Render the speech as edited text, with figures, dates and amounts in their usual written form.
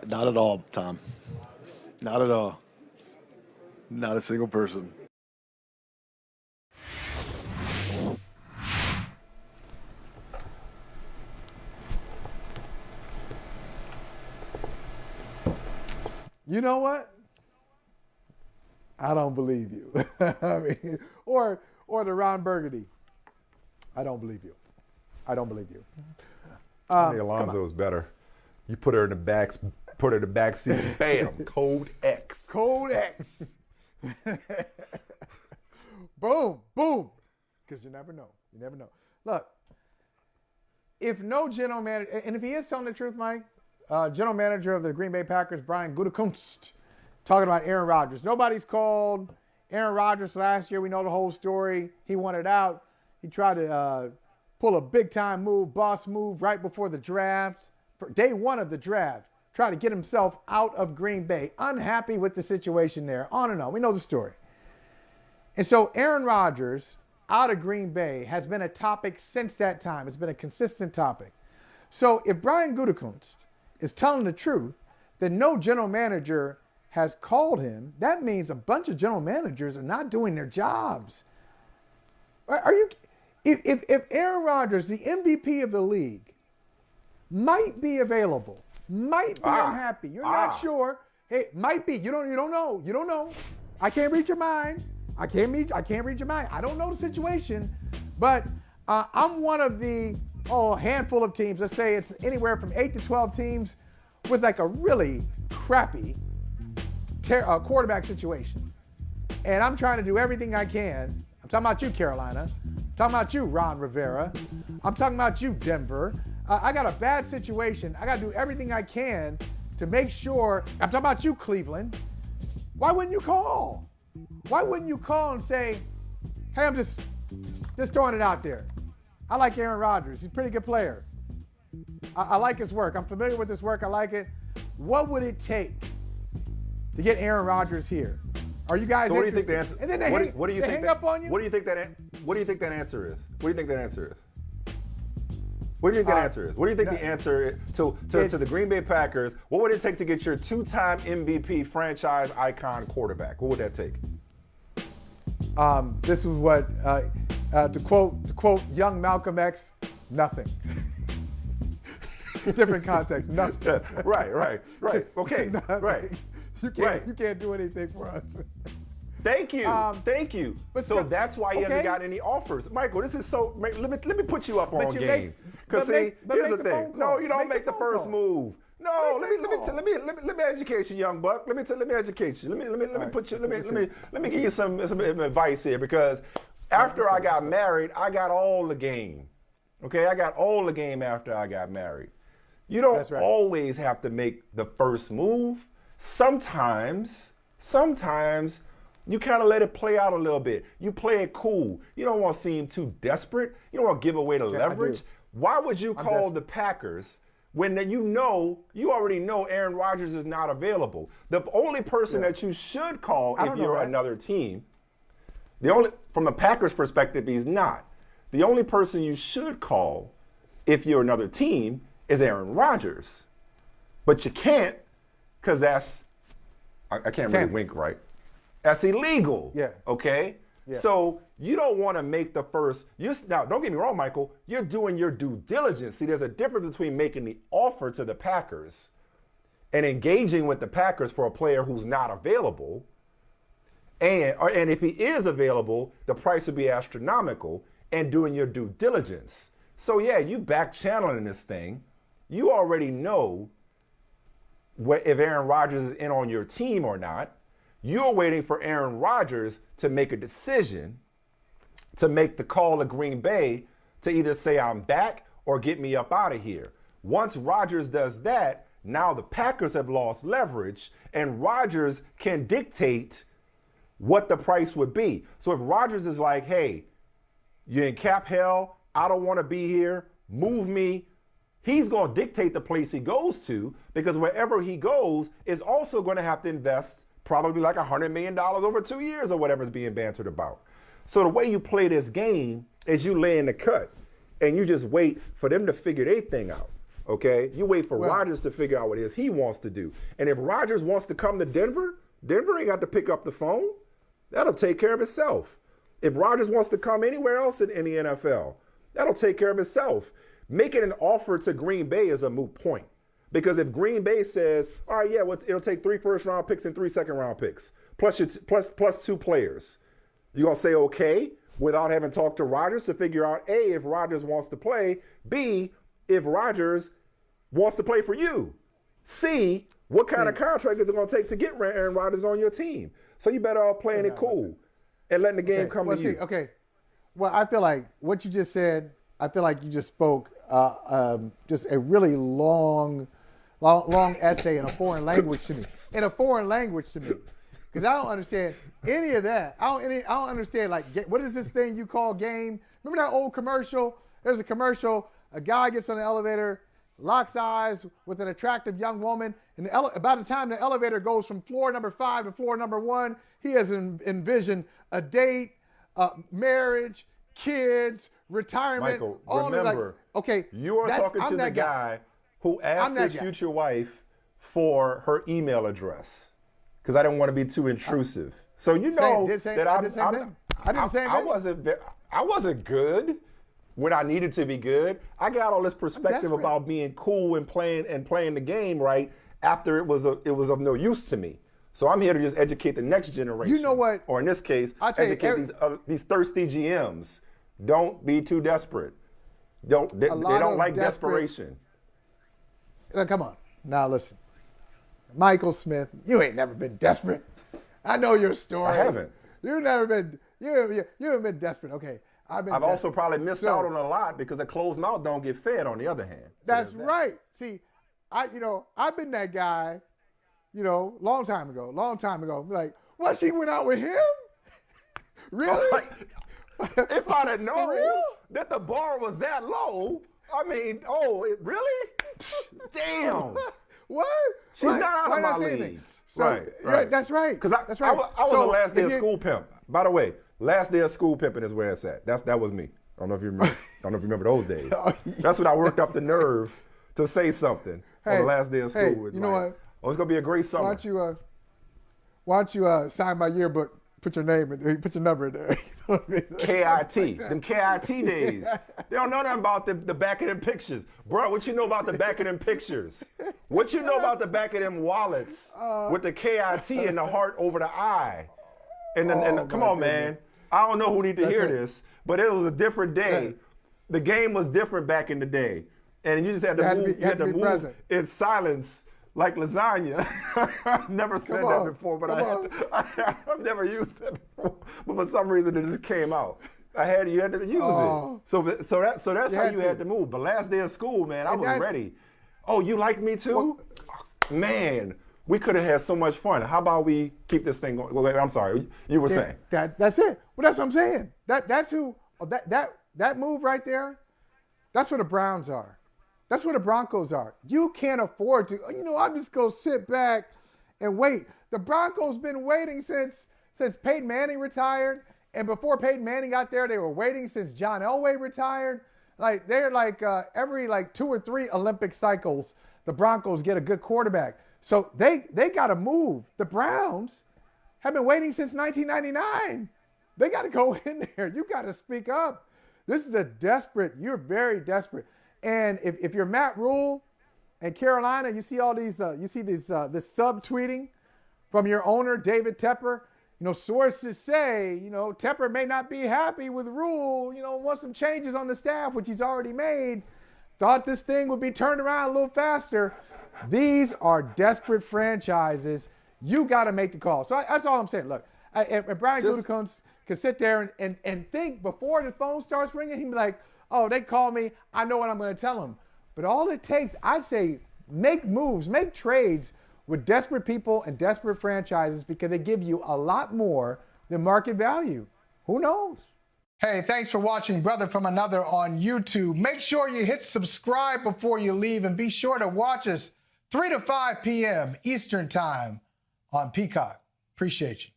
Not at all, Tom. Not at all. Not a single person. You know what? I don't believe you. I mean, or the Ron Burgundy. I don't believe you. I don't believe you. Alonzo is better. You put her in the back seat. Bam, code X. Code X. Boom, boom. Because you never know. You never know. Look, if no general manager, and if he is telling the truth, Mike, general manager of the Green Bay Packers, Brian Gutekunst, talking about Aaron Rodgers. Nobody's called Aaron Rodgers last year. We know the whole story. He wanted out. He tried to pull a big-time move, boss move right before the draft. For day one of the draft, try to get himself out of Green Bay. Unhappy with the situation there. On and on. We know the story. And so Aaron Rodgers out of Green Bay has been a topic since that time. It's been a consistent topic. So if Brian Gutekunst is telling the truth, then no general manager has called him. That means a bunch of general managers are not doing their jobs. Are you? If Aaron Rodgers, the MVP of the league, might be available, might be unhappy, you're not sure. Hey, might be. You don't know. You don't know. I can't read your mind. I can't read your mind. I don't know the situation, but I'm one of the handful of teams. Let's say it's anywhere from 8 to 12 teams with like a really crappy quarterback situation, and I'm trying to do everything I can. I'm talking about you, Carolina. I'm talking about you, Ron Rivera. I'm talking about you, Denver. I got a bad situation. I got to do everything I can to make sure. I'm talking about you, Cleveland. Why wouldn't you call? Why wouldn't you call and say, hey, I'm just throwing it out there. I like Aaron Rodgers. He's a pretty good player. I like his work. I'm familiar with his work. I like it. What would it take to get Aaron Rodgers here? Are you guys? So what do you think the answer? And then they hang up on you. What do you think that answer is? What do you think that answer is? What do you think that answer is? What do you think the answer is to the Green Bay Packers? What would it take to get your two-time MVP franchise icon quarterback? What would that take? This is what to quote young Malcolm X, nothing. Different context, nothing. Right. Okay, right. You can't do anything for us. Thank you. But so that's why he hasn't got any offers. Michael, this is so. Let me put you up on game. Because see, here's the thing. No, you don't make the first move. No, let me educate you, young buck. Let me educate you. Let me give you some advice here, because after I got married, I got all the game. Okay, I got all the game after I got married. You don't always have to make the first move. Sometimes you kind of let it play out a little bit. You play it cool. You don't want to seem too desperate. You don't want to give away the leverage. Why would you call the Packers when you already know Aaron Rodgers is not available? The only person that you should call if you're another team, from a Packers perspective, he's not. The only person you should call if you're another team is Aaron Rodgers. But you can't, because I can't really wink right. That's illegal. Yeah. Okay? Yeah. So you don't want to make the first. Now, don't get me wrong, Michael. You're doing your due diligence. See, there's a difference between making the offer to the Packers and engaging with the Packers for a player who's not available. And if he is available, the price would be astronomical, and doing your due diligence. So, yeah, you back channeling this thing. You already know if Aaron Rodgers is in on your team or not. You're waiting for Aaron Rodgers to make a decision, to make the call to Green Bay to either say I'm back or get me up out of here. Once Rodgers does that, now the Packers have lost leverage, and Rodgers can dictate what the price would be. So if Rodgers is like, hey, you're in cap hell, I don't want to be here, move me, he's going to dictate the place he goes to, because wherever he goes is also going to have to invest probably like $100 million over 2 years or whatever is being bantered about. So the way you play this game is you lay in the cut and you just wait for them to figure their thing out. Okay? You wait for Rodgers to figure out what it is he wants to do. And if Rodgers wants to come to Denver, Denver ain't got to pick up the phone. That'll take care of itself. If Rodgers wants to come anywhere else in the NFL, that'll take care of itself. Making an offer to Green Bay is a moot point. Because if Green Bay says, all right, yeah, well, it'll take 3 first-round picks and 3 second-round picks, plus 2 players, you're going to say okay without having talked to Rodgers to figure out, A, if Rodgers wants to play, B, if Rodgers wants to play for you, C, what kind of contract is it going to take to get Aaron Rodgers on your team? So you better off playing it cool and letting the game come to you. Okay. Well, I feel like what you just said, I feel like you just spoke just a really long essay in a foreign language to me. Because I don't understand any of that. I don't understand, like, what is this thing you call game? Remember that old commercial? There's a commercial. A guy gets on the elevator, locks eyes with an attractive young woman, and by the time the elevator goes from floor number 5 to floor number 1, he has envisioned a date, marriage, kids, retirement. Michael, remember, you are talking to the guy who asked his future wife for her email address because I didn't want to be too intrusive. So you know that I did the same thing. I wasn't good when I needed to be good. I got all this perspective about being cool and playing the game right after it was of no use to me. So I'm here to just educate the next generation. You know what? Or in this case, educate these thirsty GMs. Don't be too desperate. They don't like desperation. Come on. Now listen. Michael Smith, you ain't never been desperate. I know your story. I haven't. You've never been, you haven't been desperate. Okay. I've also probably missed out on a lot because a closed mouth don't get fed on the other hand. So that's right. See, I've been that guy, long time ago. Like, what, she went out with him? Really? If I'd have known that the bar was that low, I mean, really? Damn. What? She's not out of my league. So, right. That's right. Because I was the last day of school pimp. By the way, last day of school pimping is where it's at. That was me. I don't know if you remember those days. That's when I worked up the nerve to say something on the last day of school. You know what? Oh, it's gonna be a great summer. Why don't you sign my yearbook? Put your name in, put your number in there. KIT, them KIT days. They don't know nothing about the back of them pictures. Bro, what you know about the back of them pictures? What you know about the back of them wallets with the KIT and the heart over the I? And come on, man. I don't know who need to hear this, but it was a different day. The game was different back in the day. And you just had to move in silence. Like lasagna. I've never said that before, but I've never used that before. But for some reason, it just came out. You had to use it. So that's how you had to move. But last day of school, man, I was ready. Oh, you like me too? Man, we could have had so much fun. How about we keep this thing going? Well, I'm sorry, you were saying. That's it. Well, that's what I'm saying. That's who that move right there. That's where the Browns are. That's where the Broncos are. You can't afford to, I'm just going to sit back and wait. The Broncos been waiting since Peyton Manning retired. And before Peyton Manning got there, they were waiting since John Elway retired. Like, they're like every 2 or 3 Olympic cycles, the Broncos get a good quarterback. So they got to move. The Browns have been waiting since 1999. They got to go in there. You got to speak up. This is you're very desperate. And if you're Matt Rule and Carolina, you see all these, this subtweeting from your owner, David Tepper. Sources say, Tepper may not be happy with Rule, wants some changes on the staff, which he's already made. Thought this thing would be turned around a little faster. These are desperate franchises. You got to make the call. So that's all I'm saying. Look, and Brian Gutekunst can sit there and think before the phone starts ringing, he'd be like, oh, they call me. I know what I'm going to tell them. But all it takes, I say, make moves, make trades with desperate people and desperate franchises because they give you a lot more than market value. Who knows? Hey, thanks for watching Brother from Another on YouTube. Make sure you hit subscribe before you leave and be sure to watch us 3 to 5 p.m. Eastern Time on Peacock. Appreciate you.